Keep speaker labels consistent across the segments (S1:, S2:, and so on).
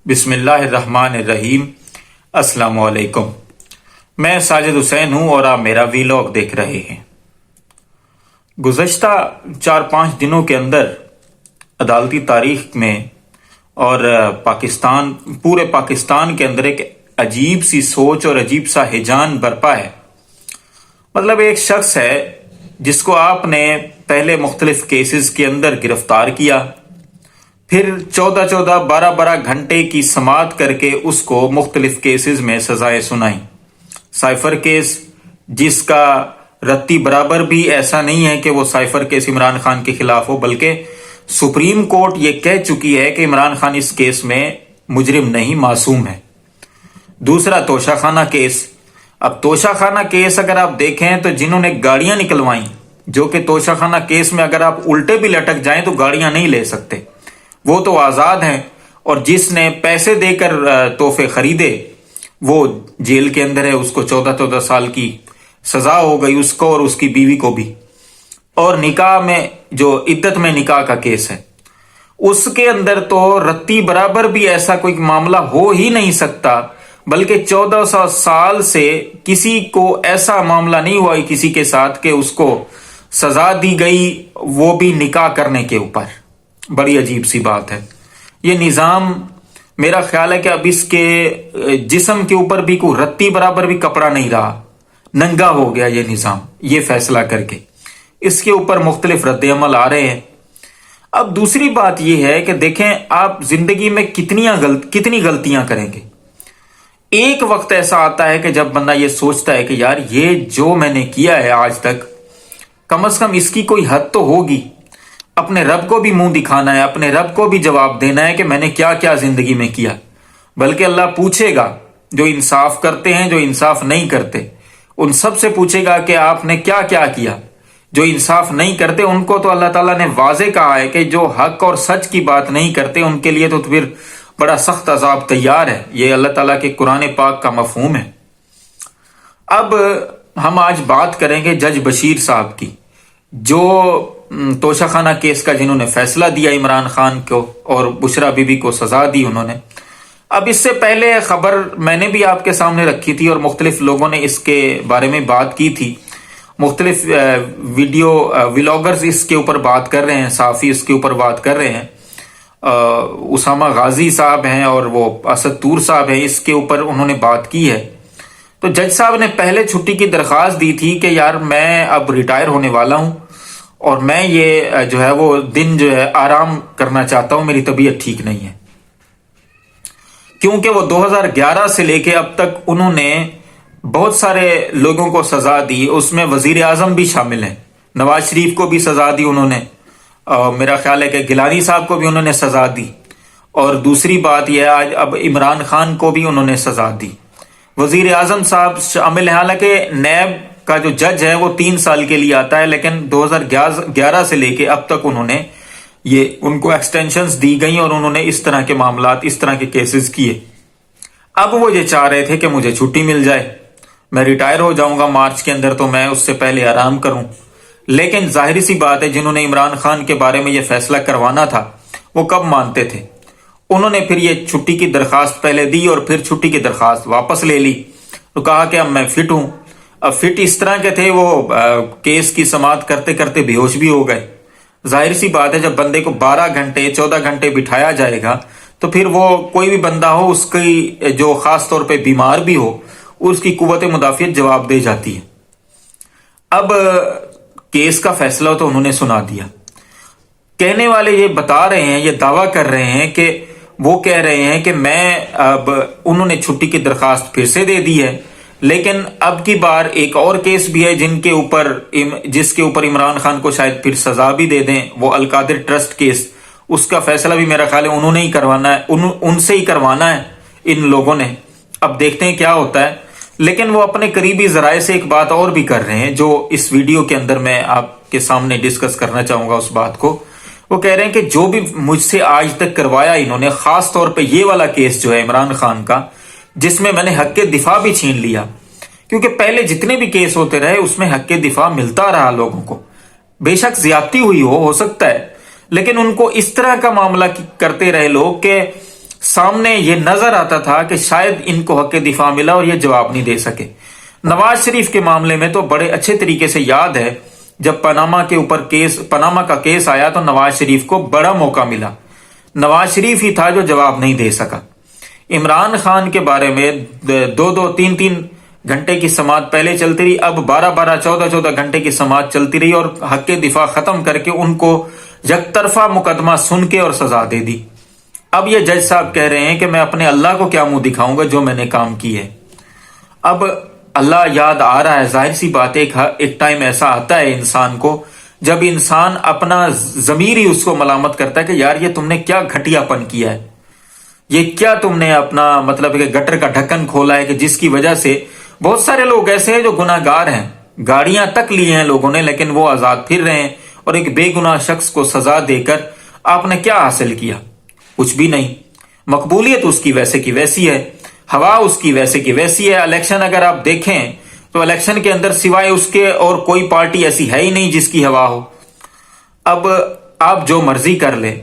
S1: بسم اللہ الرحمن الرحیم۔ السلام علیکم، میں ساجد حسین ہوں اور آپ میرا ویلاگ دیکھ رہے ہیں۔ گزشتہ 4-5 دنوں کے اندر عدالتی تاریخ میں اور پورے پاکستان کے اندر ایک عجیب سی سوچ اور عجیب سا ہیجان برپا ہے۔ مطلب ایک شخص ہے جس کو آپ نے پہلے مختلف کیسز کے اندر گرفتار کیا، پھر 12 گھنٹے کی سماعت کر کے اس کو مختلف کیسز میں سزائیں سنائیں۔ سائفر کیس جس کا رتی برابر بھی ایسا نہیں ہے کہ وہ سائفر کیس عمران خان کے خلاف ہو، بلکہ سپریم کورٹ یہ کہہ چکی ہے کہ عمران خان اس کیس میں مجرم نہیں، معصوم ہے۔ دوسرا توشہ خانہ کیس۔ اب توشہ خانہ کیس اگر آپ دیکھیں تو جنہوں نے گاڑیاں نکلوائیں، جو کہ توشہ خانہ کیس میں اگر آپ الٹے بھی لٹک جائیں تو گاڑیاں نہیں لے سکتے، وہ تو آزاد ہیں، اور جس نے پیسے دے کر تحفے خریدے وہ جیل کے اندر ہے، اس کو 14 سال کی سزا ہو گئی، اس کو اور اس کی بیوی کو بھی۔ اور نکاح میں جو عدت میں نکاح کا کیس ہے، اس کے اندر تو رتی برابر بھی ایسا کوئی معاملہ ہو ہی نہیں سکتا، بلکہ 1400 سال سے کسی کو ایسا معاملہ نہیں ہوا کسی کے ساتھ کہ اس کو سزا دی گئی، وہ بھی نکاح کرنے کے اوپر۔ بڑی عجیب سی بات ہے۔ یہ نظام میرا خیال ہے کہ اب اس کے جسم کے اوپر بھی کوئی رتی برابر بھی کپڑا نہیں رہا، ننگا ہو گیا یہ نظام، یہ فیصلہ کر کے۔ اس کے اوپر مختلف رد عمل آ رہے ہیں۔ اب دوسری بات یہ ہے کہ دیکھیں آپ زندگی میں کتنی غلطیاں کریں گے۔ ایک وقت ایسا آتا ہے کہ جب بندہ یہ سوچتا ہے کہ یار یہ جو میں نے کیا ہے آج تک، کم از کم اس کی کوئی حد تو ہوگی۔ اپنے رب کو بھی منہ دکھانا ہے، اپنے رب کو بھی جواب دینا ہے کہ میں نے کیا کیا زندگی میں کیا۔ بلکہ اللہ پوچھے گا، جو انصاف کرتے ہیں، جو انصاف نہیں کرتے، ان سب سے پوچھے گا کہ آپ نے کیا کیا کیا۔ جو انصاف نہیں کرتے ان کو تو اللہ تعالیٰ نے واضح کہا ہے کہ جو حق اور سچ کی بات نہیں کرتے ان کے لیے تو پھر بڑا سخت عذاب تیار ہے۔ یہ اللہ تعالیٰ کے قرآن پاک کا مفہوم ہے۔ اب ہم آج بات کریں گے جج بشیر صاحب کی، جو توشہ خانہ کیس کا جنہوں نے فیصلہ دیا عمران خان کو اور بشرا بی بی کو سزا دی انہوں نے۔ اب اس سے پہلے خبر میں نے بھی آپ کے سامنے رکھی تھی اور مختلف لوگوں نے اس کے بارے میں بات کی تھی، مختلف ویڈیو ولاگرز اس کے اوپر بات کر رہے ہیں، صحافی اس کے اوپر بات کر رہے ہیں، اسامہ غازی صاحب ہیں اور وہ اسد طور صاحب ہیں، اس کے اوپر انہوں نے بات کی ہے۔ تو جج صاحب نے پہلے چھٹی کی درخواست دی تھی کہ یار میں اب ریٹائر ہونے والا ہوں اور میں یہ جو ہے وہ دن جو ہے آرام کرنا چاہتا ہوں، میری طبیعت ٹھیک نہیں ہے۔ کیونکہ وہ 2011 سے لے کے اب تک انہوں نے بہت سارے لوگوں کو سزا دی، اس میں وزیر اعظم بھی شامل ہیں، نواز شریف کو بھی سزا دی انہوں نے، اور میرا خیال ہے کہ گیلانی صاحب کو بھی انہوں نے سزا دی، اور دوسری بات یہ ہے آج اب عمران خان کو بھی انہوں نے سزا دی۔ وزیر اعظم صاحب شامل ہیں، حالانکہ نیب کا جو جج ہے وہ 3 سال کے لیے آتا ہے، لیکن 2011 سے لے کے اب تک انہوں نے ان کو ایکسٹینشنز دی گئی اور انہوں نے اس طرح کے معاملات، اس طرح کے کیسز کیے۔ اب وہ یہ چاہ رہے تھے کہ مجھے چھٹی مل جائے، میں ریٹائر ہو جاؤں گا مارچ کے اندر تو میں اس سے پہلے آرام کروں۔ لیکن ظاہری سی بات ہے جنہوں نے عمران خان کے بارے میں یہ فیصلہ کروانا تھا وہ کب مانتے تھے؟ انہوں نے پھر یہ چھٹی کی درخواست پہلے دی اور پھر چھٹی کی درخواست واپس لے لی، تو کہا کہ اب میں فٹ ہوں۔ اب فٹ اس طرح کے تھے، وہ کیس کی سماعت کرتے کرتے بے ہوش بھی ہو گئے۔ ظاہر سی بات ہے جب بندے کو 12 گھنٹے 14 گھنٹے بٹھایا جائے گا تو پھر وہ کوئی بھی بندہ ہو، اس کی جو خاص طور پہ بیمار بھی ہو، اس کی قوت مدافعت جواب دے جاتی ہے۔ اب کیس کا فیصلہ تو انہوں نے سنا دیا۔ کہنے والے یہ بتا رہے ہیں، یہ دعویٰ کر رہے ہیں کہ وہ کہہ رہے ہیں کہ انہوں نے چھٹی کی درخواست پھر سے دے دی ہے، لیکن اب کی بار ایک اور کیس بھی ہے جس کے اوپر عمران خان کو شاید پھر سزا بھی دے دیں، وہ القادر ٹرسٹ کیس، اس کا فیصلہ بھی میرا خیال ہے انہوں نے ہی کروانا ہے، ان سے ہی کروانا ہے ان لوگوں نے۔ اب دیکھتے ہیں کیا ہوتا ہے۔ لیکن وہ اپنے قریبی ذرائع سے ایک بات اور بھی کر رہے ہیں جو اس ویڈیو کے اندر میں آپ کے سامنے ڈسکس کرنا چاہوں گا اس بات کو۔ وہ کہہ رہے ہیں کہ جو بھی مجھ سے آج تک کروایا انہوں نے، خاص طور پہ یہ والا کیس جو ہے عمران خان کا، جس میں نے حق دفاع بھی چھین لیا، کیونکہ پہلے جتنے بھی کیس ہوتے رہے اس میں حق دفاع ملتا رہا لوگوں کو، بے شک زیادتی ہوئی ہو سکتا ہے، لیکن ان کو اس طرح کا معاملہ کرتے رہے لوگ کہ سامنے یہ نظر آتا تھا کہ شاید ان کو حق دفاع ملا اور یہ جواب نہیں دے سکے۔ نواز شریف کے معاملے میں تو بڑے اچھے طریقے سے یاد ہے، جب پاناما کا کیس آیا تو نواز شریف کو بڑا موقع ملا، نواز شریف ہی تھا جو جواب نہیں دے سکا۔ عمران خان کے بارے میں 2-3 گھنٹے کی سماعت پہلے چلتی رہی، اب 12 14 گھنٹے کی سماعت چلتی رہی اور حق دفاع ختم کر کے ان کو یک طرفہ مقدمہ سن کے اور سزا دے دی۔ اب یہ جج صاحب کہہ رہے ہیں کہ میں اپنے اللہ کو کیا منہ دکھاؤں گا جو میں نے کام کی ہے۔ اب اللہ یاد آ رہا ہے، ظاہر سی بات ہے، ایک ٹائم ایسا آتا ہے انسان کو جب انسان اپنا ضمیر ہی اس کو ملامت کرتا ہے کہ یار یہ تم نے کیا گھٹیا پن کیا ہے، یہ کیا تم نے اپنا مطلب کہ گٹر کا ڈھکن کھولا ہے، کہ جس کی وجہ سے بہت سارے لوگ ایسے ہیں جو گناہ گار ہیں، گاڑیاں تک لی ہیں لوگوں نے لیکن وہ آزاد پھر رہے ہیں، اور ایک بے گناہ شخص کو سزا دے کر آپ نے کیا حاصل کیا؟ کچھ بھی نہیں۔ مقبولیت اس کی ویسے کی ویسی ہے، ہوا اس کی ویسے کی ویسی ہے۔ الیکشن اگر آپ دیکھیں تو الیکشن کے اندر سوائے اس کے اور کوئی پارٹی ایسی ہے ہی نہیں جس کی ہوا ہو۔ اب آپ جو مرضی کر لیں،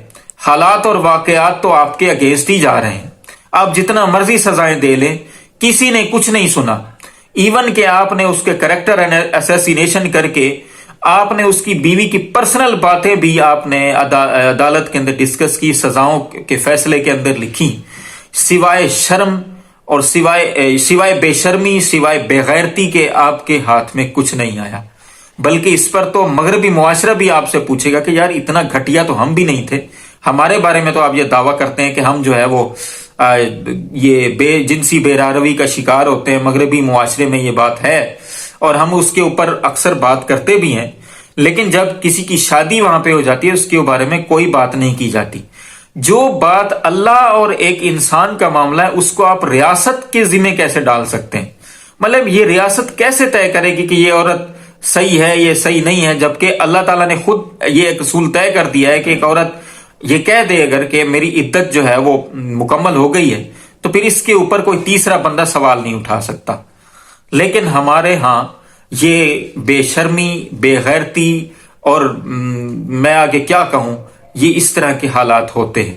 S1: حالات اور واقعات تو آپ کے اگینسٹ ہی جا رہے ہیں، آپ جتنا مرضی سزائیں دے لیں کسی نے کچھ نہیں سنا۔ ایون کہ آپ نے اس کے کریکٹر اسیسینیشن کر کے آپ نے اس کی بیوی کی پرسنل باتیں بھی آپ نے عدالت کے اندر ڈسکس کی، سزاؤں کے فیصلے کے اندر لکھی، سوائے شرم اور سوائے بے شرمی، سوائے بے غیرتی کے آپ کے ہاتھ میں کچھ نہیں آیا۔ بلکہ اس پر تو مغربی معاشرہ بھی آپ سے پوچھے گا کہ یار اتنا گھٹیا تو ہم بھی نہیں تھے، ہمارے بارے میں تو آپ یہ دعویٰ کرتے ہیں کہ ہم جو ہے وہ یہ جنسی بے راروی کا شکار ہوتے ہیں، مغربی معاشرے میں یہ بات ہے اور ہم اس کے اوپر اکثر بات کرتے بھی ہیں، لیکن جب کسی کی شادی وہاں پہ ہو جاتی ہے اس کے بارے میں کوئی بات نہیں کی جاتی۔ جو بات اللہ اور ایک انسان کا معاملہ ہے اس کو آپ ریاست کے ذمہ کیسے ڈال سکتے ہیں؟ مطلب یہ ریاست کیسے طے کرے گی کہ یہ عورت صحیح ہے یہ صحیح نہیں ہے، جبکہ اللہ تعالیٰ نے خود یہ ایک اصول طے کر دیا ہے کہ ایک عورت یہ کہہ دے اگر کہ میری عدت جو ہے وہ مکمل ہو گئی ہے تو پھر اس کے اوپر کوئی تیسرا بندہ سوال نہیں اٹھا سکتا۔ لیکن ہمارے ہاں یہ بے شرمی، بے غیرتی اور میں آگے کیا کہوں، یہ اس طرح کے حالات ہوتے ہیں۔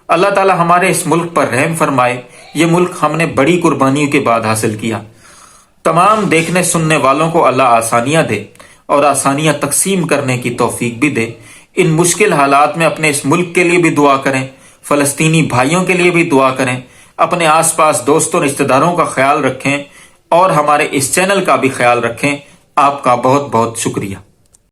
S1: اللہ تعالی ہمارے اس ملک پر رحم فرمائے۔ یہ ملک ہم نے بڑی قربانیوں کے بعد حاصل کیا۔ تمام دیکھنے سننے والوں کو اللہ آسانیاں دے اور آسانیاں تقسیم کرنے کی توفیق بھی دے۔ ان مشکل حالات میں اپنے اس ملک کے لیے بھی دعا کریں، فلسطینی بھائیوں کے لیے بھی دعا کریں، اپنے آس پاس دوستوں رشتہ داروں کا خیال رکھیں اور ہمارے اس چینل کا بھی خیال رکھیں۔ آپ کا بہت بہت شکریہ۔